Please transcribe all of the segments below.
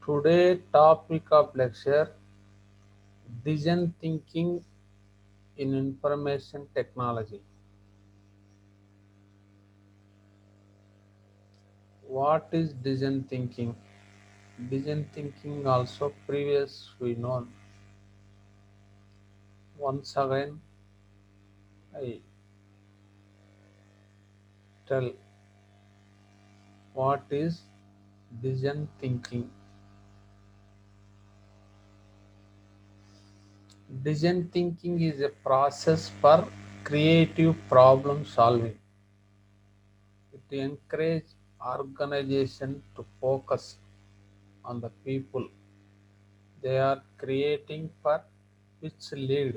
Today topic of lecture design thinking in information technology. What is design thinking? Design thinking also previous we know. Once again I tell what is design thinking. Design thinking is a process for creative problem solving. It encourages organization to focus on the people they are creating for which lead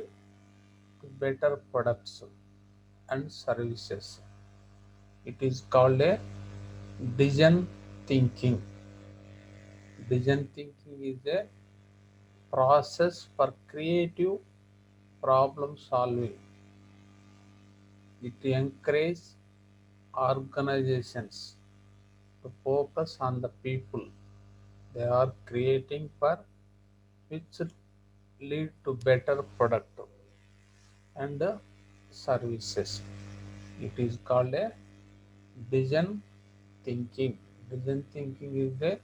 to better products and services. It is called a design thinking. Design thinking is a process for creative problem solving. It encourages organizations to focus on the people they are creating for which lead to better product and services. It is called a design thinking. Design thinking is the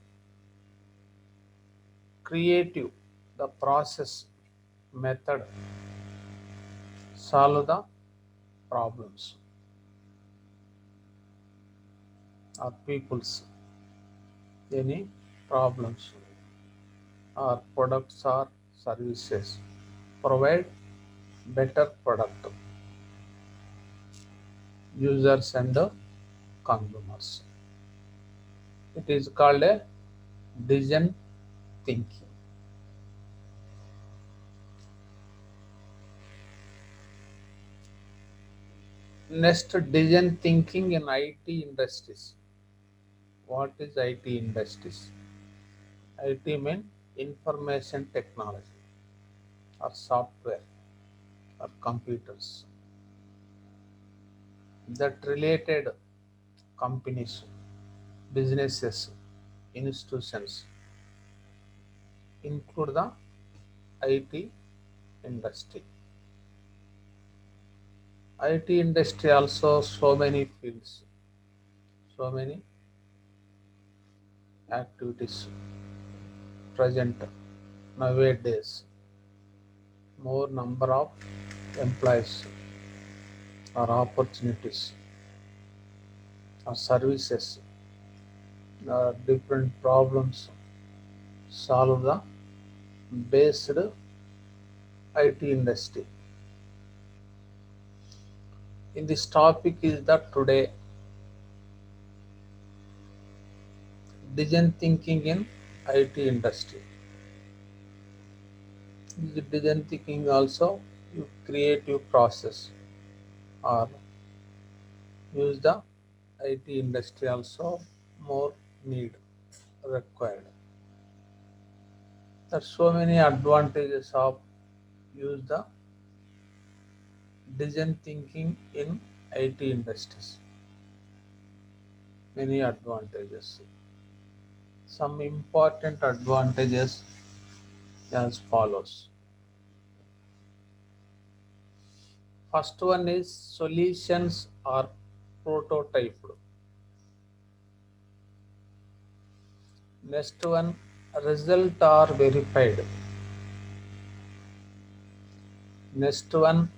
creative, the process, method, solve the problems or people's any problems or products or services. Provide better product users and consumers. It is called a design thinking. Next, design thinking in IT industries. What is IT industries? IT means information technology or software or computers that related companies, businesses, institutions include the IT industry. IT industry also so many fields, so many activities present nowadays. More number of employees or opportunities or services, different problems solve the based IT industry. In this topic is that today design thinking in IT industry. This design thinking also you creative process or use the IT industry also more need required. There are so many advantages of use the design thinking in IT industries. Many advantages. Some important advantages as follows. First one is solutions are prototyped. Next one, result are verified. Next one,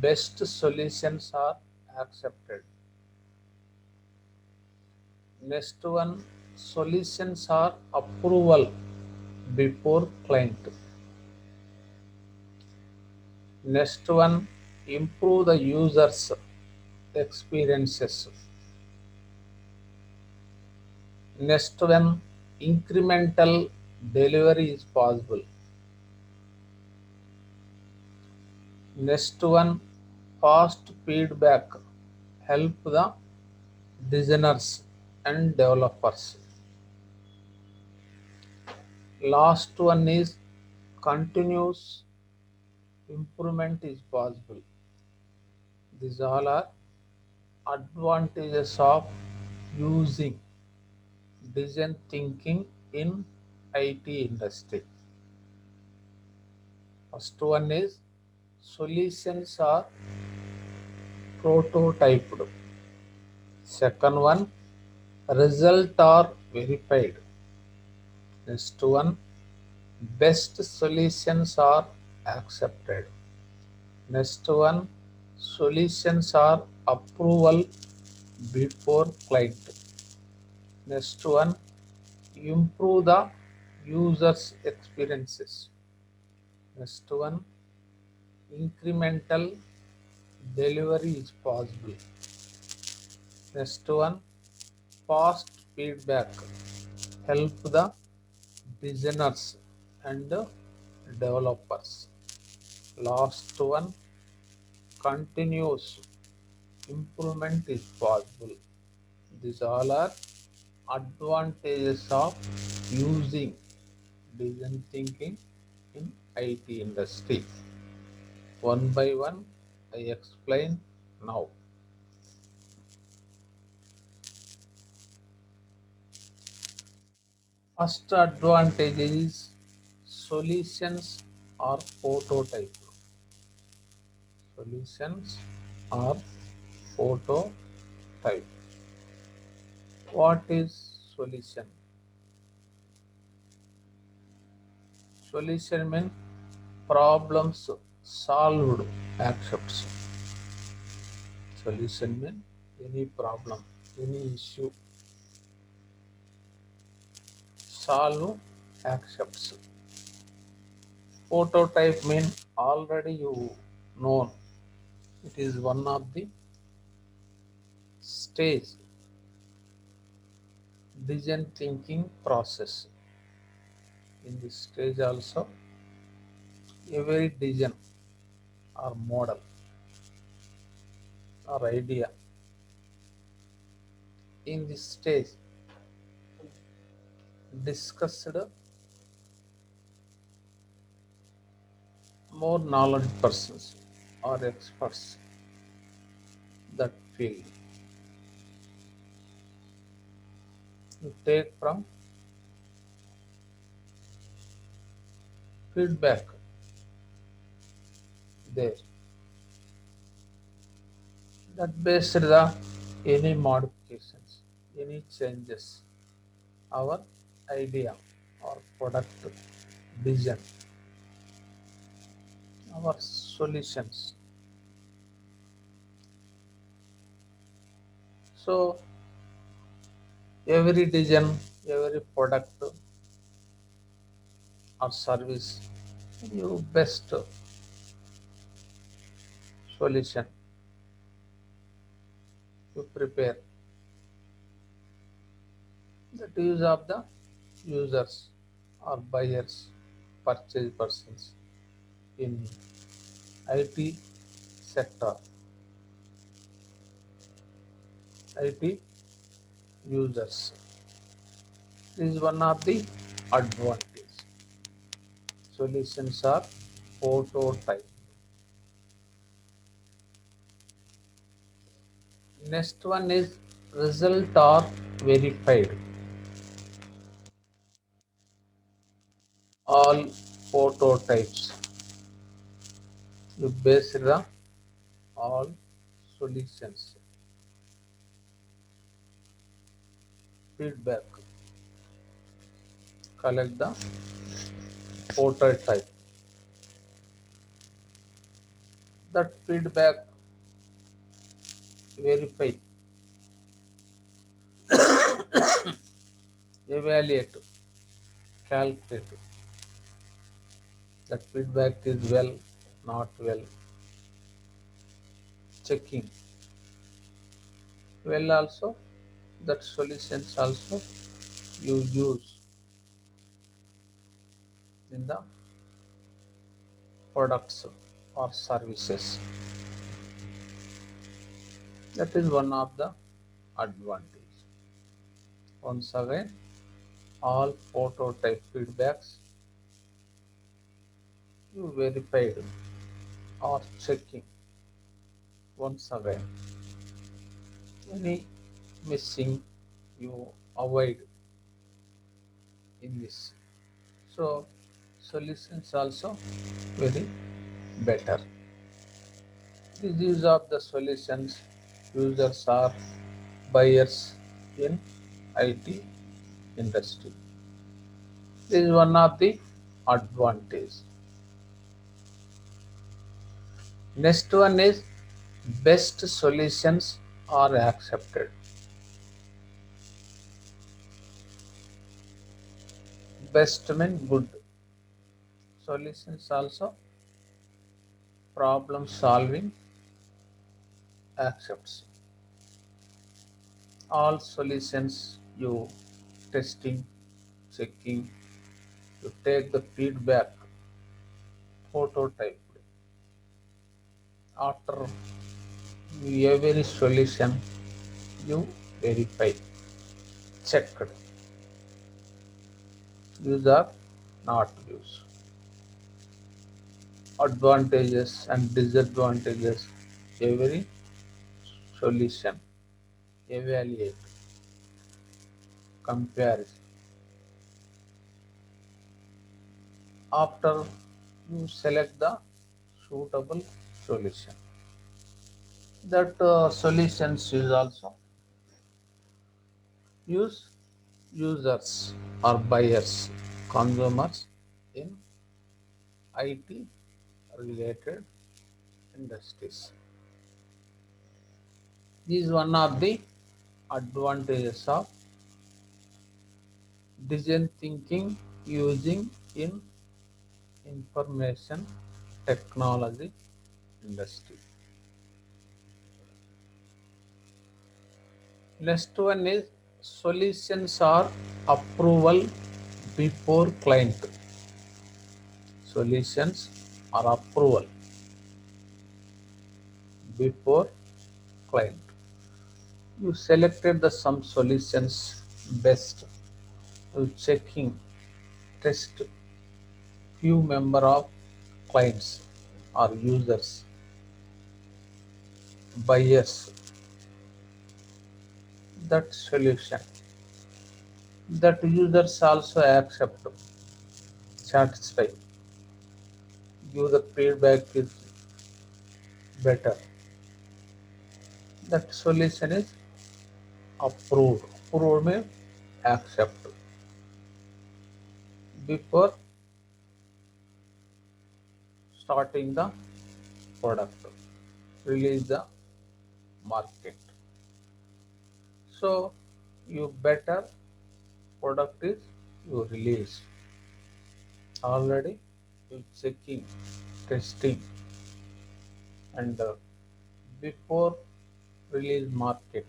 best solutions are accepted. Next one, solutions are approval before client. Next one, improve the users experiences. Next one, incremental delivery is possible. Next one, fast feedback help the designers and developers. Last one is continuous improvement is possible. These all are advantages of using design thinking in IT industry. First one is solutions are prototyped. Second one, result are verified. Next one, best solutions are accepted. Next one, solutions are approval before client. Next one, improve the users experiences. Next one, incremental delivery is possible. Next one, fast feedback help the designers and developers. Last one, continuous improvement is possible. These all are advantages of using design thinking in IT industry. One by one, I explain now. First advantage is solutions are prototype. Solutions are prototype. What is solution? Solution means problems solved accepts. Solution means any problem, any issue solve accepts. Prototype means already you know. It is one of the stage design thinking process. In this stage also, every design or model or idea in this stage discussed more knowledge persons or experts that field. You take from feedback there that based the any modifications, any changes, our idea or product vision, our solutions. So every design, every product or service, you best solution you prepare that use of the users or buyers, purchase persons in IT sector, IT users. This is one of the advantage. Solutions are prototype. Next one is result are verified. All prototypes you base the all solutions feedback collect the prototype. That feedback verify, evaluate, calculate. That feedback is well, not well, checking. Well also that solutions also you use in the products or services. That is one of the advantage. Once again, all prototype feedbacks you verified or checking once again. Any missing you avoid in this. So solutions also very better. The use of the solutions users are buyers in IT industry. This is one of the advantage. Next one is best solutions are accepted. Best mean good solutions also problem solving accepts all solutions you testing checking you take the feedback prototype after every solution you verify checked use or not use advantages and disadvantages every solution evaluate comparison after you select the suitable solution that solutions is also use users or buyers consumers in IT related industries. This is one of the advantages of design thinking using in information technology industry. Next one is solutions are approval before client. Solutions are approval before client. You selected the some solutions best. You checking test few member of clients or users, buyers that solution that users also accept, satisfy, give the feedback is better. That solution is approved. Approved means accept before starting the product, release the market. So you better product is you release already you checking, testing, and before release market,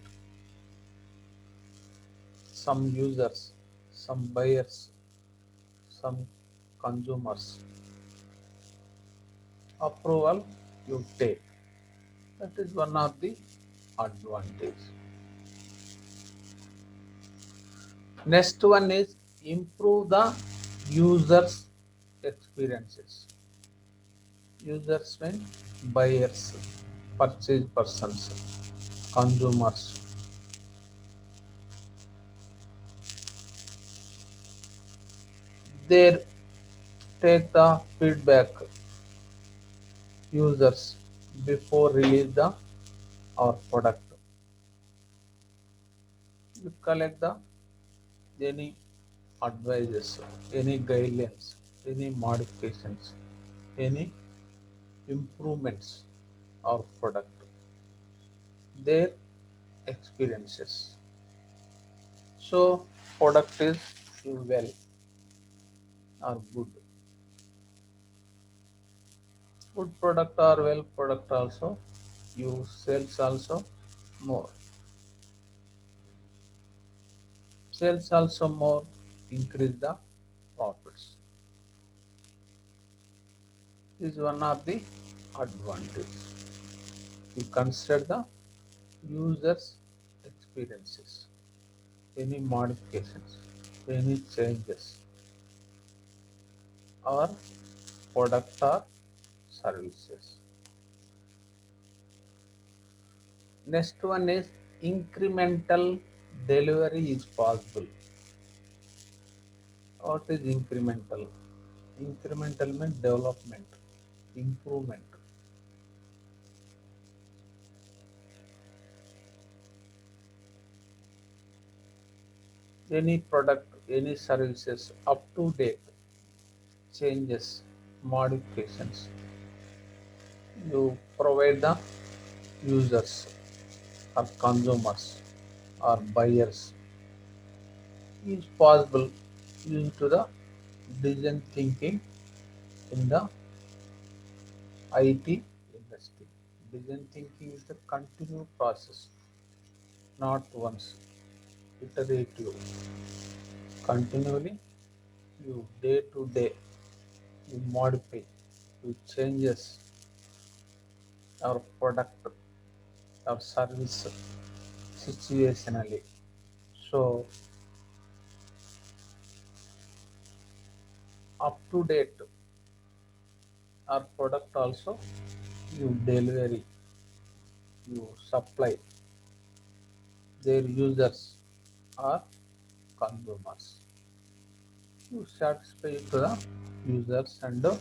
some users, some buyers, some consumers approval you take. That is one of the advantage. Next one is improve the users experiences. Users mean buyers, purchase persons, consumers. They take the feedback users before release the our product. You collect the any advices, any guidelines, any modifications, any improvements of product, their experiences. So product is well or good. Good product or well product also you sales also more. Sales also more increase the profits. This is one of the advantage. You consider the users experiences, any modifications, any changes or product or services. Next one is incremental delivery is possible. What is incremental? Incremental means development, improvement. Any product, any services up to date, changes, modifications. You provide the users or consumers or buyers is possible due to the design thinking in the IT industry. Design thinking is the continuous process, not once iterative. Continually, you day to day, you modify, you changes our product, our service situationally. So up to date, our product also you delivery, you supply their users or consumers. You satisfy to the users and the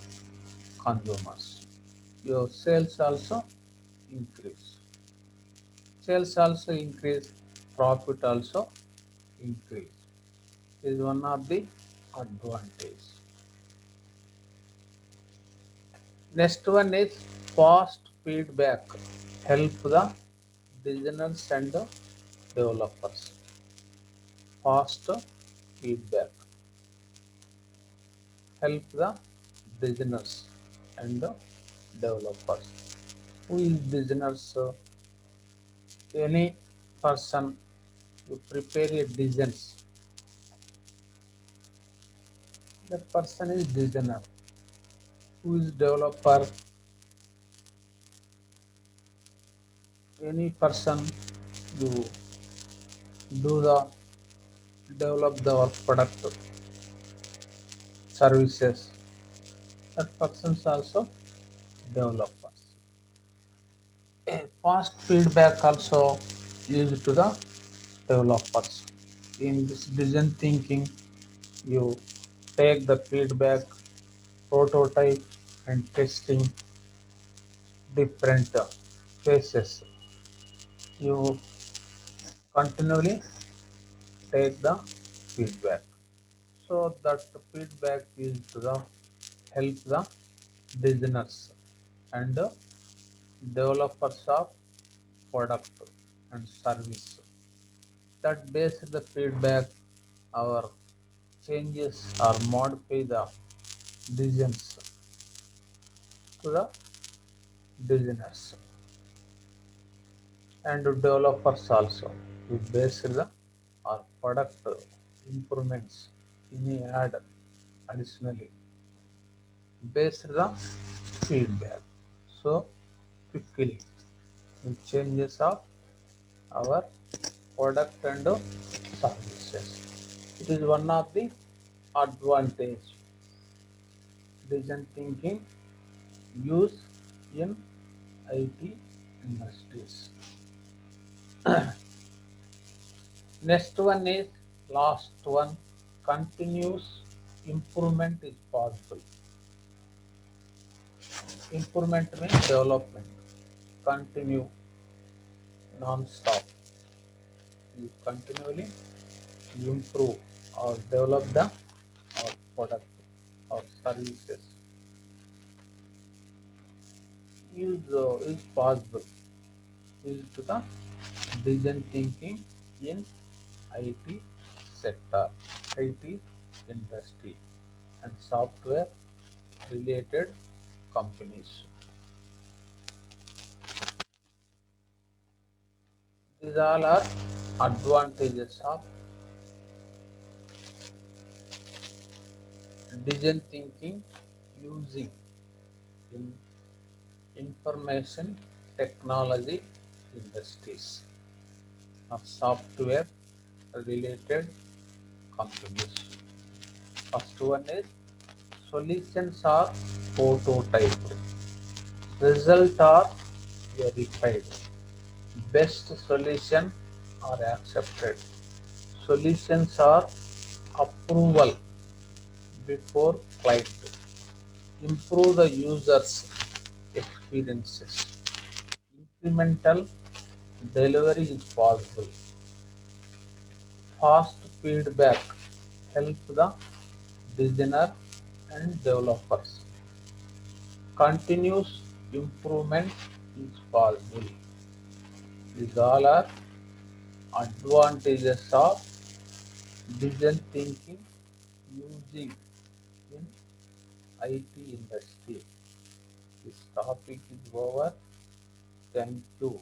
consumers. Your sales also increase. Sales also increase, profit also increase. Is one of the advantage. Next one is fast feedback. Help the designers and the developers. Fast feedback. Help the designers and the developers. Who is designers? Any person who prepare a design, that person is designer. Who is developer? Any person who do the develop the product services, that persons also developers. A fast feedback also used to the developers. In this design thinking, you take the feedback, prototype, and testing different phases. You continually take the feedback. So that feedback is to the help the designers and the developers of product and service. That based the feedback our changes or modify the designs to the designers and developers also. We base the our product improvements in add additionally based the feedback. So quickly the changes of our product and services. It is one of the advantage design thinking use in IT industries. Next one is last one. Continuous improvement is possible. Improvement means development. Continue non-stop. You continually improve or develop the or product or services. Is possible is to the design thinking in IT sector, IT industry, and software related companies. These all are advantages of design thinking using in information technology industries or software related companies. First one is solutions are prototyped, result are verified, best solution are accepted, solutions are approval, before client. Improve the users' experiences. Incremental delivery is possible. Fast feedback help the designer and developers. Continuous improvement is possible. These all are advantages of design thinking using in IT industry. This topic is over. Thank you.